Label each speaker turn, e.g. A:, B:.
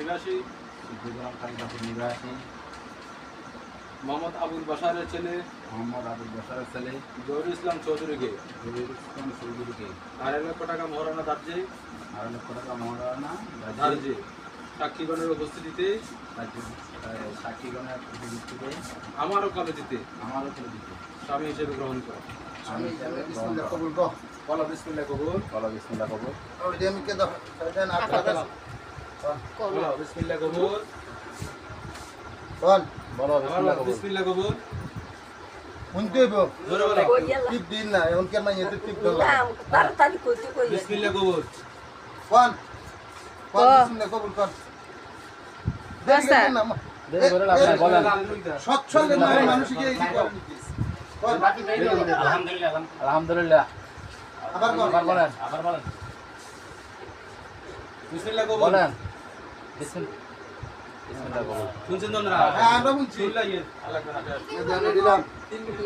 A: নিবাসী
B: সিদ্দিকুর কালিকাপুর নিবাসী
A: মোহাম্মদ আবুল বাশারের ছেলে
B: মোহাম্মদ আবুল বাশারের ছেলে
A: জহুরুল ইসলাম চৌধুরীকে
B: জহিরুল ইসলাম চৌধুরীকে
A: 2.5 লক্ষ টাকা মহারণা ধার্যে
B: 2.5 লক্ষ টাকা মহারণা
A: ধার্যে সাক্ষীগণের উপস্থিতিতে
B: সাক্ষীগণের ভিত্তিতে
A: আমার ওকালতি দিতে স্বামী হিসেবে গ্রহণ করা।
B: আমি হিসাবে
C: কবুল কর
A: বলো বিসমিল্লাহ কবুল।
B: বলো বিসমিল্লাহ কবুল।
C: ওই যে আমি কে দাও দেন আপনারা
A: বলো বিসমিল্লাহ কবুল।
C: বল
B: বলো বিসমিল্লাহ কবুল।
A: বিসমিল্লাহ কবুল।
C: শুনতে হইব
A: জোরে বলো
C: টিপ দিন না এখন কেন এত টিপ দিল
D: তাড়াতাড়ি কইতে কই
A: বিসমিল্লাহ কবুল।
C: কোন কোন বিসমিল্লাহ কবুল কর
D: বাসা
B: দেরি করে লাভ নাই, বলেন।
C: সচ্ছল মানুষকে এই যে কোন
B: আলহামদুলিল্লাহ আলহামদুলিল্লাহ।
C: আবার বল
B: আবার বলেন, আবার বলেন।
A: বিসমিল্লাহ কবুল।
B: বলেন বিসমিল্লাহ কবুল।
A: শুনছেন তো আপনারা?
C: হ্যাঁ আমরা শুনছি
A: শুনলাম আল্লাহ তাআলা
C: দিলাম
D: 3 মিনিট